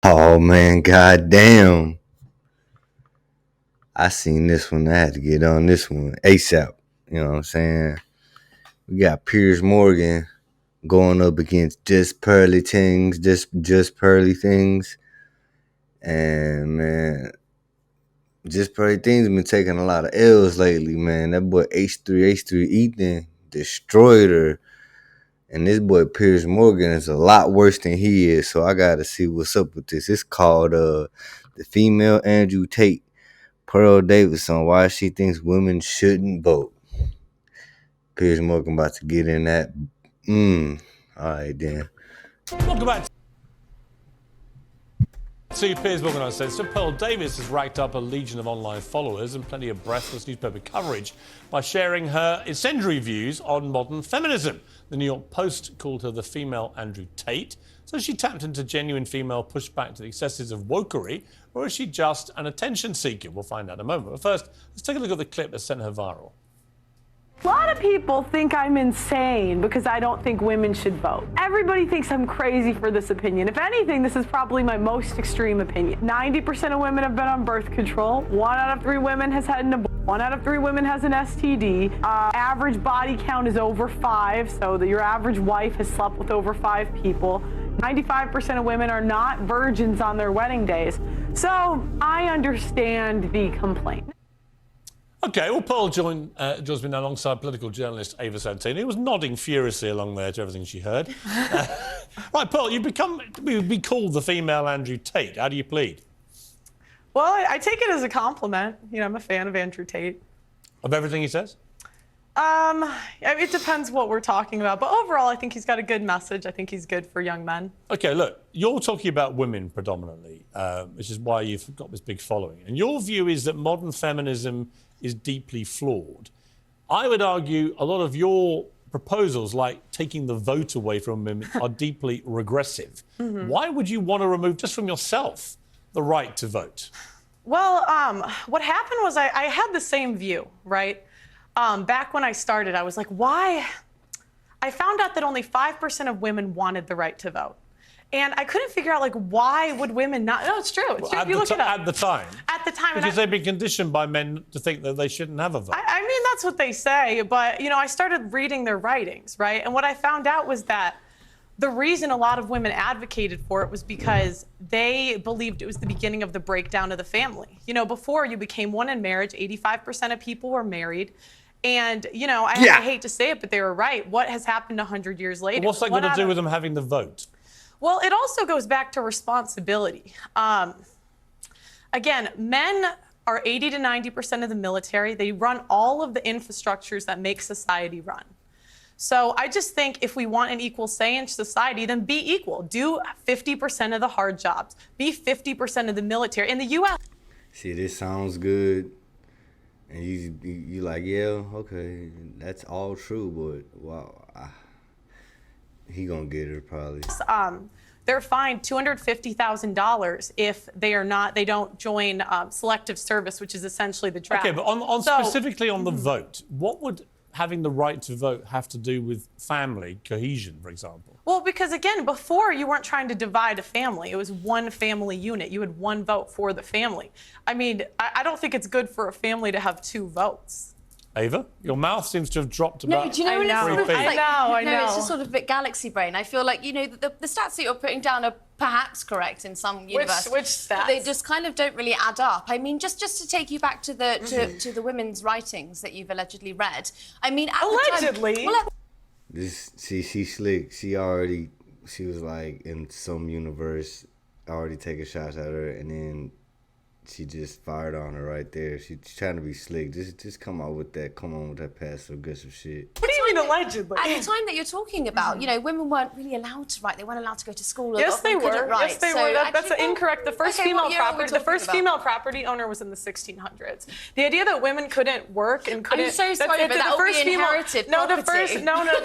Oh man, goddamn! I seen this one. I had to get on this one ASAP. You know what I'm saying? We got Piers Morgan going up against just pearly things, just pearly things, and man, just pearly things been taking a lot of L's lately. Man, that boy H3 Ethan destroyed her. And this boy Piers Morgan is a lot worse than he is, so I gotta see what's up with this. It's called the female Andrew Tate, Pearl Davidson, why she thinks women shouldn't vote. Piers Morgan about to get in that. Alright then. Welcome back to Piers Morgan Uncensored. So Pearl Davis has racked up a legion of online followers and plenty of breathless newspaper coverage by sharing her incendiary views on modern feminism. The New York Post called her the female Andrew Tate. So is she tapped into genuine female pushback to the excesses of wokery, or is she just an attention seeker? We'll find out in a moment. But first, let's take a look at the clip that sent her viral. A lot of people think I'm insane because I don't think women should vote. Everybody thinks I'm crazy for this opinion. If anything, this is probably my most extreme opinion. 90% of women have been on birth control. 1 out of 3 women has had an abortion. 1 out of 3 women has an STD. Average body count is over 5, so that your average wife has slept with over 5 people. 95% of women are not virgins on their wedding days. So I understand the complaint. OK, well, Pearl joins me now alongside political journalist Ava Santini, who was nodding furiously along there to everything she heard. Right, Pearl, you've been called the female Andrew Tate. How do you plead? Well, I take it as a compliment. You know, I'm a fan of Andrew Tate. Of everything he says? It depends what we're talking about. But overall, I think he's got a good message. I think he's good for young men. OK, look, you're talking about women predominantly, which is why you've got this big following. And your view is that modern feminism is deeply flawed. I would argue a lot of your proposals, like taking the vote away from women, are deeply regressive. Mm-hmm. Why would you want to remove, just from yourself, the right to vote? Well, what happened was I had the same view, right? Back when I started, I was like, why? I found out that only 5% of women wanted the right to vote. And I couldn't figure out, like, why would women not? No, it's true. It's true. You look it up. At the time. At the time. Because they've been conditioned by men to think that they shouldn't have a vote. I mean, that's what they say. But, you know, I started reading their writings, right? And what I found out was that the reason a lot of women advocated for it was because they believed it was the beginning of the breakdown of the family. You know, before you became one in marriage, 85% of people were married. And, you know, I hate to say it, but they were right. What has happened 100 years later? Well, what's that got to do with them having the vote? Well, it also goes back to responsibility. Again, men are 80 to 90% of the military. They run all of the infrastructures that make society run. So I just think if we want an equal say in society, then be equal. Do 50% of the hard jobs. Be 50% of the military. In the U.S. See, this sounds good. And you like, yeah, okay, that's all true, but wow. He gonna get her probably. They're fined $250,000 if they don't join selective service, which is essentially the draft. Okay, but specifically on the vote, what would having the right to vote have to do with family cohesion, for example? Well, because again, before you weren't trying to divide a family. It was one family unit. You had one vote for the family. I mean, I don't think it's good for a family to have 2 votes. Ava, your mouth seems to have dropped about. No, do you know what it's sort of like? I know. It's just sort of a bit galaxy brain. I feel like, you know, the stats that you're putting down are perhaps correct in some universe. Which stats? But they just kind of don't really add up. I mean, just to take you back to the to the women's writings that you've allegedly read. I mean, at allegedly. The time, She's slick. She was like in some universe, already taking shots at her, and then she just fired on her right there. She's trying to be slick. Just come on with that passive aggressive shit. What do you mean allegedly? At the time that you're talking about, you know, women weren't really allowed to write. They weren't allowed to go to school. Yes, they were. Yes, they were. That's incorrect. The first female property owner was in the 1600s. The idea that women couldn't work and couldn't. I'm so sorry, but that would be inherited property.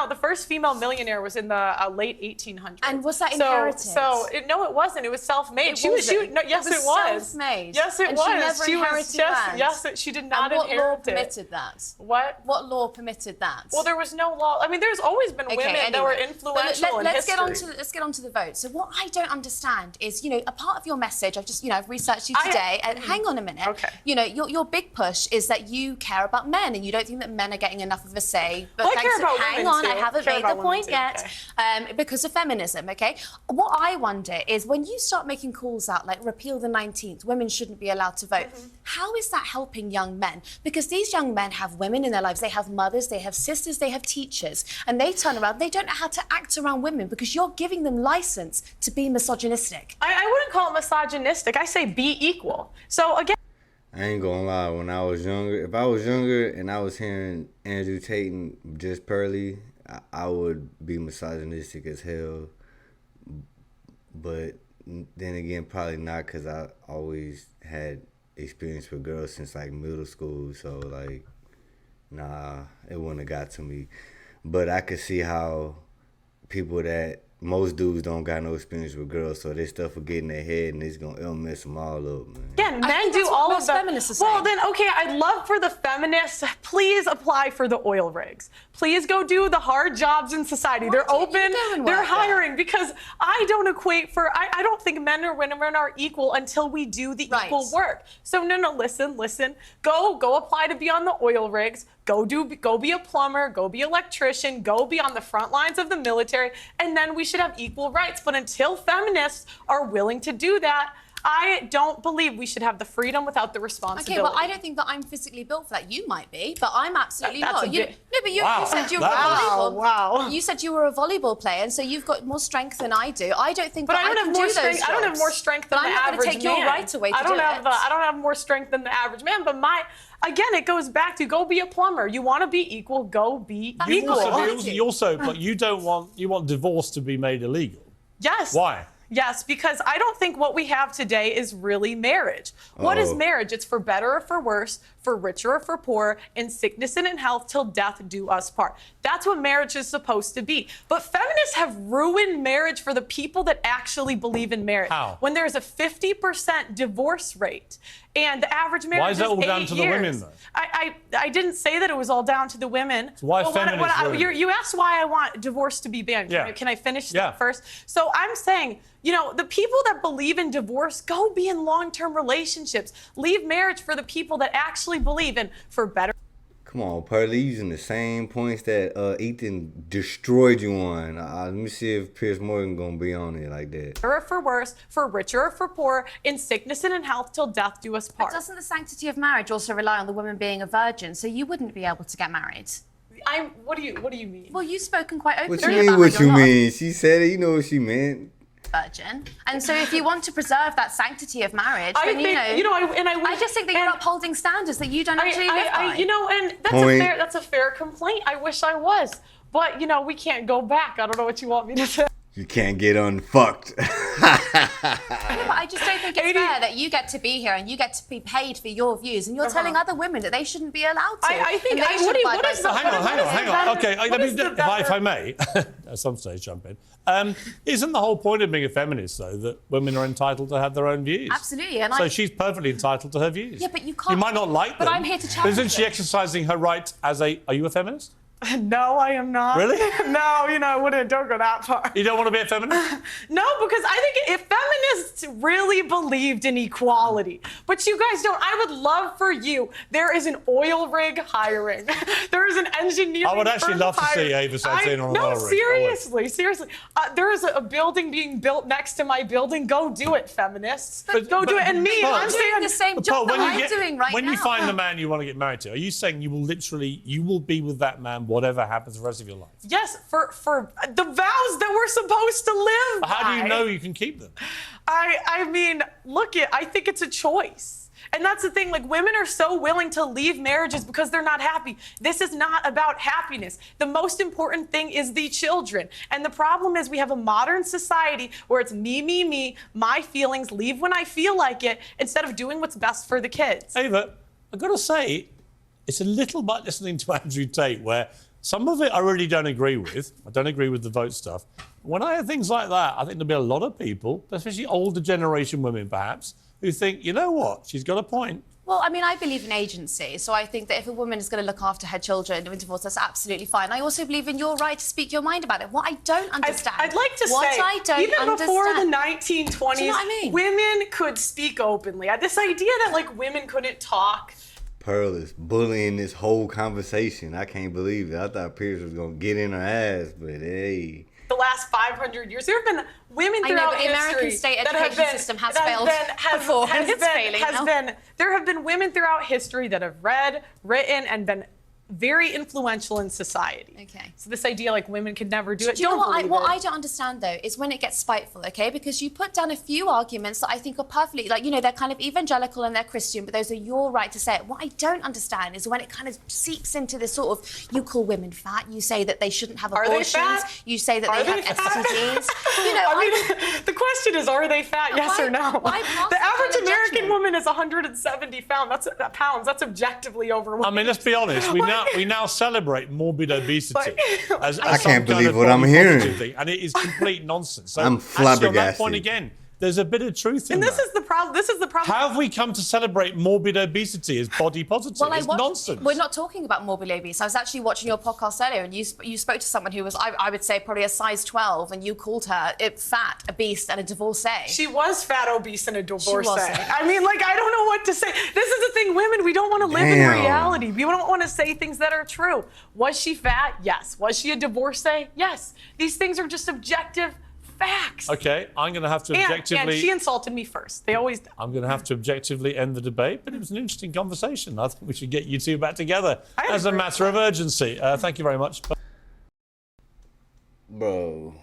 The first female millionaire was in the late 1800s. And was that inherited? No, it wasn't. It was self-made. Yes, it was. Self-made. Yes, it and was. She never inherited land. Yes, she did not inherit it. What law permitted that? What? What law permitted that? that? Well, there was no law. I mean, there's always been women that were influential in history. Let's get on to the vote. So what I don't understand is, you know, a part of your message, I've researched you today, and hang on a minute. Okay. You know, your big push is that you care about men and you don't think that men are getting enough of a say. But well, I care about hang women on, too. I haven't made the point yet. Okay. Because of feminism, okay? What I wonder is when you start making calls out like repeal the 19th, women shouldn't be allowed to vote. How is that helping young men? Because these young men have women in their lives, they have mothers, they have sisters, they have teachers, and they turn around, they don't know how to act around women because you're giving them license to be misogynistic. I wouldn't call it misogynistic. I say be equal. So again, I ain't gonna lie, when I was younger, if I was younger and I was hearing Andrew Tate and Just Pearly, I would be misogynistic as hell. But then again, probably not, because I always had experience with girls since like middle school, so like, nah, it wouldn't have got to me. But I could see how people that most dudes don't got no experience with girls, so this stuff will get in their head and it'll mess them all up, man. again, I men think do that's what all of most that. feminists are Well, saying. then, okay, I'd love for the feminists, please apply for the oil rigs. Please go do the hard jobs in society. Why They're don't you open, go and they're work there? hiring, because I don't equate for, I don't think men or women are equal until we do the Right. equal work. So no, listen, go apply to be on the oil rigs. Go be a plumber, go be an electrician, go be on the front lines of the military, and then we should have equal rights. But until feminists are willing to do that, I don't believe we should have the freedom without the responsibility. Okay, well, I don't think that I'm physically built for that. You might be, but I'm absolutely That's not. a bit- No, but you said you were Wow. a volleyball. Wow. You said you were a volleyball player, and so you've got more strength than I do. I don't think But that I don't can have more do those strength. I don't have jobs. more strength But than I'm the not average going to take man. your right away to I don't do have it. I don't have more strength than the average man. But again, it goes back to go be a plumber. You want to be equal, go be That's equal. not Also, what I you also, but you want divorce to be made illegal. Yes. Why? Yes, because I don't think what we have today is really marriage. What is marriage? It's for better or for worse, for richer or for poorer, in sickness and in health, till death do us part. That's what marriage is supposed to be. But feminists have ruined marriage for the people that actually believe in marriage. How? When there's a 50% divorce rate and the average marriage Why is that all 8 down to the years. women, though? I didn't say that it was all down to the women. So why But feminists ruin it? you asked why I want divorce to be banned. Yeah. Can I finish Yeah. that first? So I'm saying, you know, the people that believe in divorce, go be in long-term relationships. Leave marriage for the people that actually believe in for better. Come on, Pearly, using the same points that Ethan destroyed you on. Let me see if Piers Morgan gonna be on it like that. Or for worse, for richer or for poorer, in sickness and in health, till death do us But part. doesn't the sanctity of marriage also rely on the woman being a virgin, so you wouldn't be able to get married? What do you mean? Well, you've spoken quite openly What you mean, about what how you you're not mean? She said it, you know what she meant. a virgin. And so if you want to preserve that sanctity of marriage, then I just think that you're upholding standards that you don't actually live by. And that's a fair complaint. I wish I was. But, we can't go back. I don't know what you want me to say. You can't get unfucked. But I just don't think it's fair that you get to be here and you get to be paid for your views, and you're telling other women that they shouldn't be allowed to. I think- and they I- should what do you- abide what by is the- something. Hang on. Okay, What let me, is the if I may, at some stage jump in. Isn't the whole point of being a feminist, though, that women are entitled to have their own views? Absolutely, and So she's perfectly entitled to her views. Yeah, but you can't- You might not like them. but I'm here to But challenge isn't she them. exercising her right as a... Are you a feminist? No, I am not. Really? No, I wouldn't. Don't go that far. You don't want to be a feminist? No, because I think if feminists really believed in equality, but you guys don't, I would love for you. There is an oil rig hiring. There is an engineering I would actually firm love to see hiring. Ava Santana on an oil rig. No, seriously. There is a building being built next to my building. Go do it, feminists. Go do it. And me, but- I'm I'm doing saying the same job that I'm doing right now. When you find the man you want to get married to, are you saying you will be with that man whatever happens the rest of your life? yes, for the vows that we're supposed to live by. How do you know you can keep them? I mean, I think it's a choice. And that's the thing, like, women are so willing to leave marriages because they're not happy. This is not about happiness. The most important thing is the children. And the problem is we have a modern society where it's me, my feelings, leave when I feel like it, instead of doing what's best for the kids. Ava, I've got to say, it's a little bit listening to Andrew Tate, where some of it I really don't agree with. I don't agree with the vote stuff. When I hear things like that, I think there'll be a lot of people, especially older generation women perhaps, who think, you know what, she's got a point. Well, I mean, I believe in agency, so I think that if a woman is going to look after her children in divorce, that's absolutely fine. I also believe in your right to speak your mind about it. What I don't understand... I'd like to say, even before the 1920s, do you know what I mean? women could speak openly. This idea that, like, women couldn't talk... Pearl is bullying this whole conversation. I can't believe it. I thought Pierce was going to get in her ass, but hey... The last 500 years, there have been women throughout history. I know, but the American state education system has failed before, and it's failing now. There have been women throughout history that have read, written, and been very influential in society. Okay. So this idea like women could never do it. Do you know what I don't understand though is when it gets spiteful, okay? Because you put down a few arguments that I think are perfectly, like, you know, they're kind of evangelical and they're Christian, but those are your right to say it. What I don't understand is when it kind of seeps into this sort of, you call women fat, you say that they shouldn't have abortions, you say that they have STDs. You know, I mean, the question is, are they fat? Yes or no? The average American woman is 170 pounds. That's objectively overweight. I mean, let's be honest. We now celebrate morbid obesity as I some can't believe kind of what I'm hearing. thing, and it is complete nonsense. So I'm actually, on that flabbergasted. point again, there's a bit of truth in that. This is the problem. How have we come to celebrate morbid obesity as body positive? It's nonsense. We're not talking about morbid obesity. I was actually watching your podcast earlier, and you spoke to someone who was, I would say, probably a size 12, and you called her fat, obese, and a divorcee. She was fat, obese, and a divorcee. wasn't. I mean, like, I don't know what to say. This is the thing, women, we don't want to live in reality. We don't want to say things that are true. Was she fat? Yes. Was she a divorcee? Yes. These things are just objective facts. Okay, I'm going to have to objectively... And she insulted me first. They always do. I'm going to have to objectively end the debate, but it was an interesting conversation. I think we should get you two back together as a matter of urgency. Thank you very much. Bro,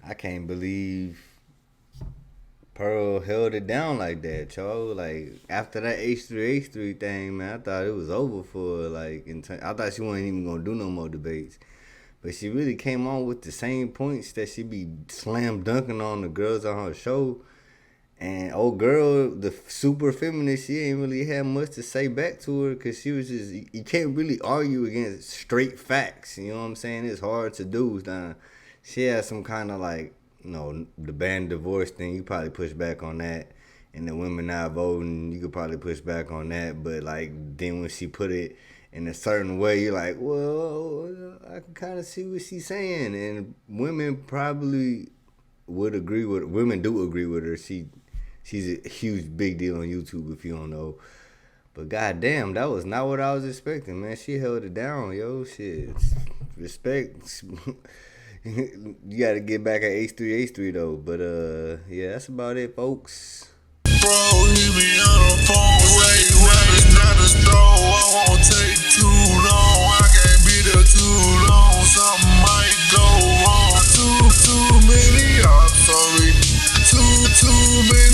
I can't believe Pearl held it down like that, Cho. Like, after that H3 thing, man, I thought it was over for her. Like, I thought she wasn't even going to do no more debates. But she really came on with the same points that she be slam dunking on the girls on her show. And old girl, the super feminist, she ain't really had much to say back to her because she was just, you can't really argue against straight facts. You know what I'm saying? It's hard to do. Now, she had some kind of like, you know, the ban divorce thing. You probably push back on that. And the women not voting, you could probably push back on that. But like, then when she put it in a certain way, you're like, well, I can kind of see what she's saying. And women probably would agree with her. Women do agree with her. She's a huge big deal on YouTube if you don't know. But goddamn, that was not what I was expecting, man. She held it down, yo. Shit. Respect. You got to get back at H3 though. But yeah, that's about it, folks. Bro, he be on the phone, rabbits not a stove. I won't take too long. I can't be there too long. Something might go wrong. Too many, I'm sorry. Too many.